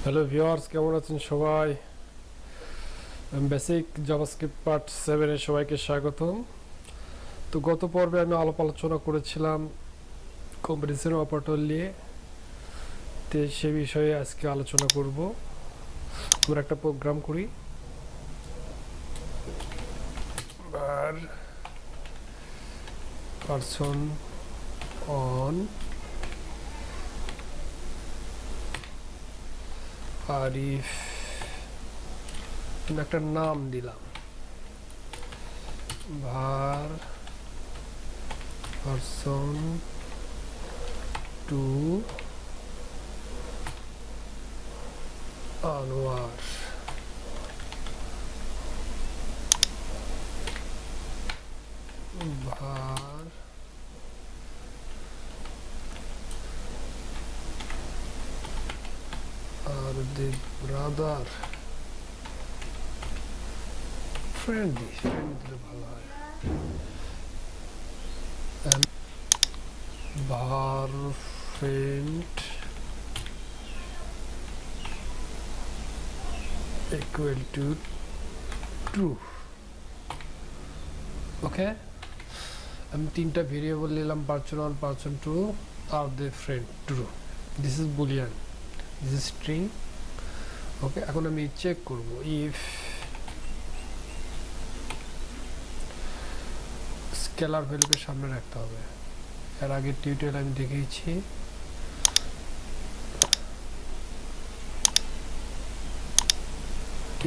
Hello viewers, কেমন আছেন সবাই? বেসিক জাভাস্ক্রিপ্ট পার্ট 7 এ সবাইকে স্বাগতম। তো গত পর্বে আমি আলোচনা করেছিলাম কম্পারিজন অপারেটর নিয়ে। তো সে বিষয়ে আজকে আলোচনা করব। আমরা একটা প্রোগ্রাম করি, আর পারসন অন আরিফ একটা নাম দিলাম, var person to Anwar, var are the brother friendly দিলে ভালো হয়। and var friend equal to true. ওকে, আমি তিনটা ভেরিয়েবল নিলাম, person one, person two, are they friend true. This is boolean, this is string. Okay, এখন আমি check করব if scalar ভ্যালুকে সামনে রাখতে হবে। এর আগের টিউটোরিয়াল আমি দেখিয়েছি।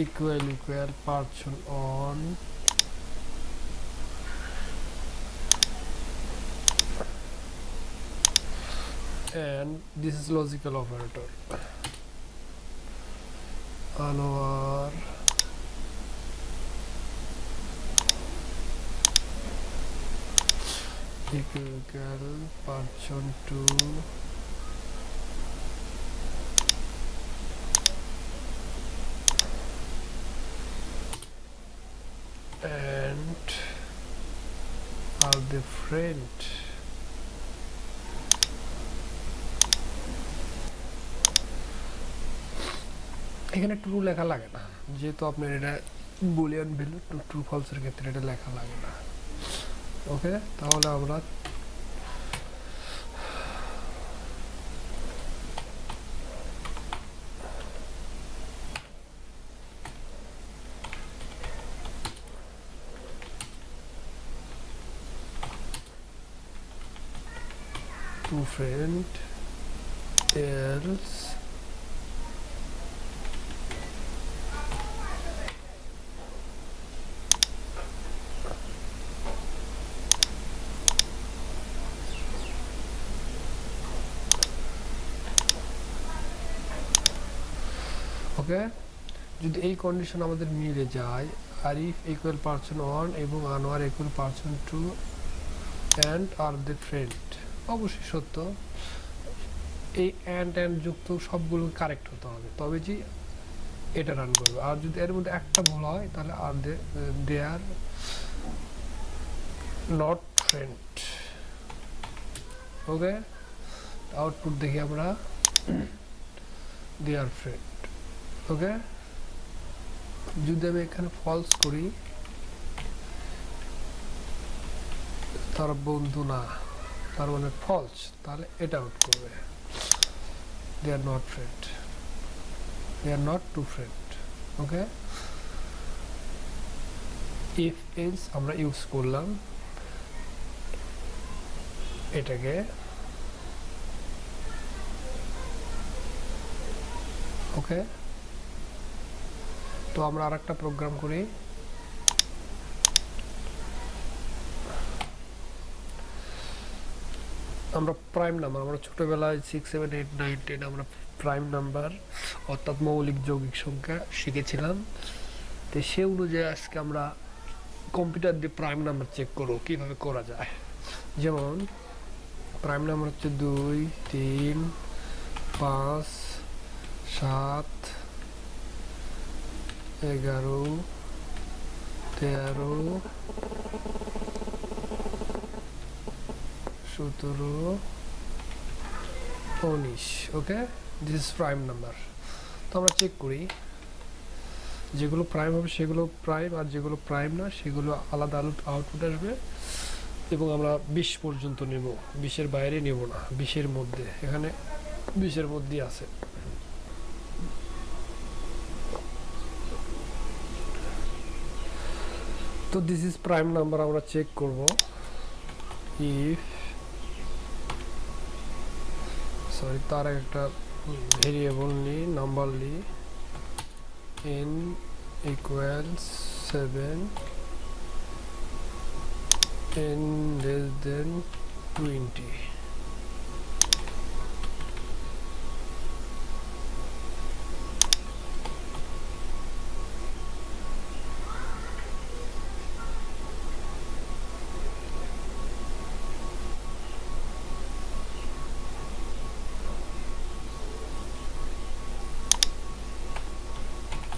equal person on and this is logical operator Anwar equal person to and are the friend এখানে ট্রু লেখা লাগে না, যেহেতু আপনার এটা বুলিয়ান ভ্যালু, ট্রু ফলসের ক্ষেত্রে এটা লেখা লাগে না। ওকে, তাহলে আমরা টু ফ্রেন্ড else ওকে, যদি এই কন্ডিশন আমাদের মিলে যায়, আরিফ ইকুয়াল পারসন ওয়ান এবং Anwar equal person to and are the friend, অবশ্যই সত্য। এই অ্যান্ড যুক্ত সবগুলো কারেক্ট হতে হবে, তবে যে এটা রান করবে। আর যদি এর মধ্যে একটা ভুল হয়, তাহলে আর they are not friend. Okay, output দেখি আমরা, দে আর ফ্রেন্ড। ওকে, যদি আমি এখানে ফলস করি, তার বন্ধু না, তার মানে ফলস, তাহলে এটা আউট করবে, they are not friend, they are not to friend. Okay, if else আমরা ইউজ করলাম এটাকে। ওকে, তো আমরা আরেকটা প্রোগ্রাম করি। আমরা প্রাইম নাম্বার, আমরা ছোটবেলায় 6, 7, 8, 9, 10 আমরা প্রাইম নাম্বার অর্থাৎ মৌলিক যৌগিক সংখ্যা শিখেছিলাম। তো সে অনুযায়ী আজকে আমরা কম্পিউটার দিয়ে প্রাইম নাম্বার চেক করব কিভাবে করা যায়। যেমন প্রাইম নাম্বার হচ্ছে 2, 3, 5, 7, 11, 13, 17, 19. Okay, this is prime number. তো আমরা চেক করি, যেগুলো প্রাইম হবে সেগুলো প্রাইম, আর যেগুলো প্রাইম না সেগুলো আলাদা আউটপুট আসবে। এবং আমরা 20 পর্যন্ত নেব, 20-এর বাইরে নেব না, 20-এর মধ্যে, এখানে 20-এর মধ্যেই আছে। তো দিস ইজ প্রাইম নাম্বার, আমরা চেক করব ইফ তার একটা ভেরিয়েবল নিই, নাম্বার নিই, n equals 7, n less than 20.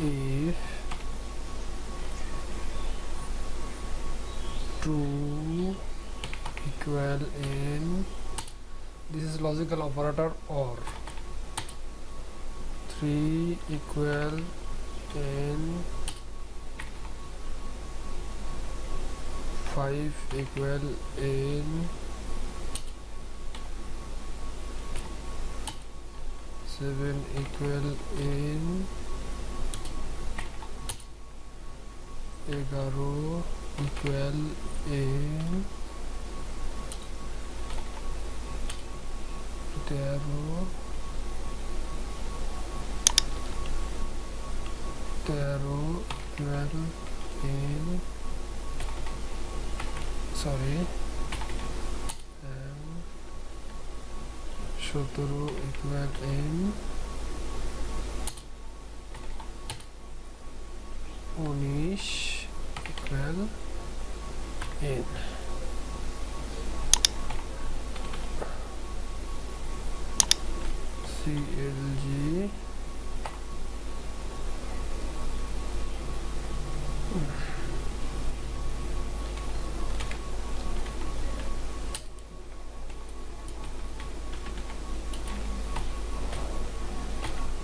If true equal n, this is logical operator, or 3 equal n, 5 equal n, 7 equal n, 11 equal n, 13 equal n, sorry, 17 equal n, 19 equal n. CLG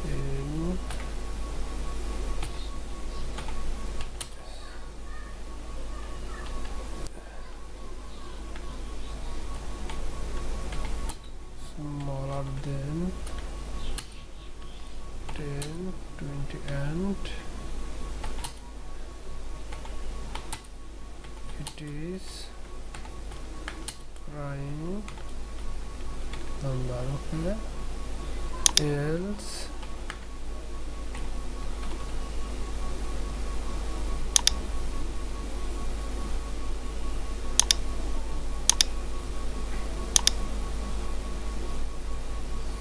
n smaller than 10, 20, and it is prime number. Okay, else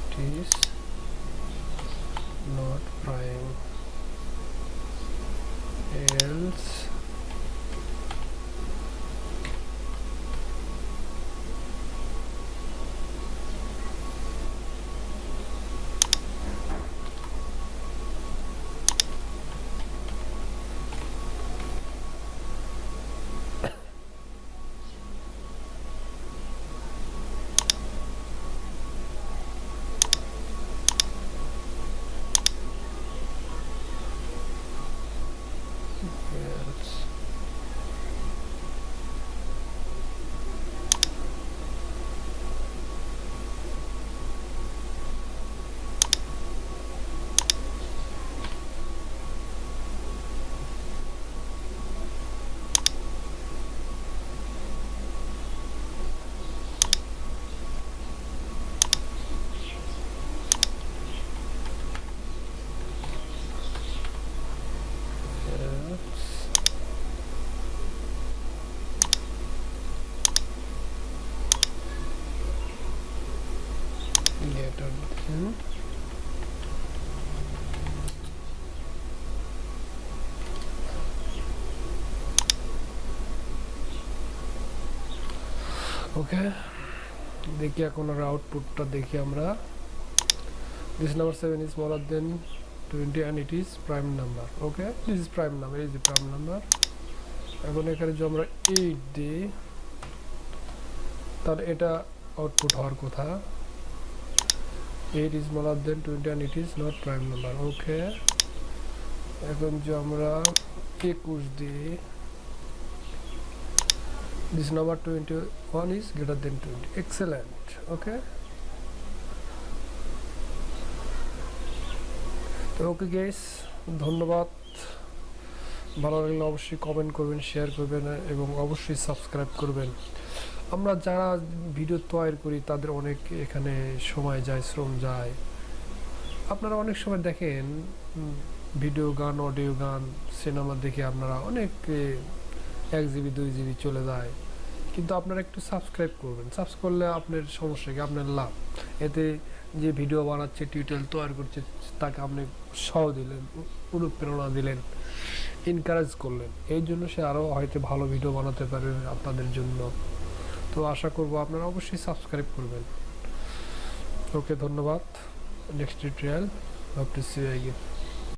it is not prime, else greater than ওকে। দেখি এখন আর আউটপুটটা দেখি আমরা। this number 7 is smaller than 20 and it is prime number. Okay, this is prime number, is the prime number. এখন এখানে যদি আমরা 8 দিই তাহলে এটা আউটপুট হওয়ার কথা, 8 is smaller than 20 and it is not prime number. ওকে, এখন যে আমরা 21 দিয়ে this number 21 is greater than 20. Excellent. ওকে, তো ওকে গাইস, ধন্যবাদ। ভালো লাগলে অবশ্যই কমেন্ট করবেন, শেয়ার করবেন এবং অবশ্যই সাবস্ক্রাইব করবেন। আমরা যারা ভিডিও তৈরি করি তাদের অনেক এখানে সময় যায়, শ্রম যায়। আপনারা অনেক সময় দেখেন ভিডিও গান, অডিও গান, সিনেমা দেখে আপনারা অনেক 1 জিবি 2 জিবি চলে যায়, কিন্তু আপনারা একটু সাবস্ক্রাইব করবেন। সাবস্ক্রাইব করলে আপনার সমস্যা কি, আপনার লাভ। এতে যে ভিডিও বানাচ্ছে, টিউটোরিয়াল তৈরি করছে, তাকে আপনি উৎসাহ দিলেন, অনুপ্রেরণা দিলেন, এনকারেজ করলেন। এই জন্য সে আরও হয়তো ভালো ভিডিও বানাতে পারে আপনাদের জন্য। তো আশা করব আপনারা অবশ্যই সাবস্ক্রাইব করবেন। ওকে, ধন্যবাদ। Next tutorial, hope to see you again.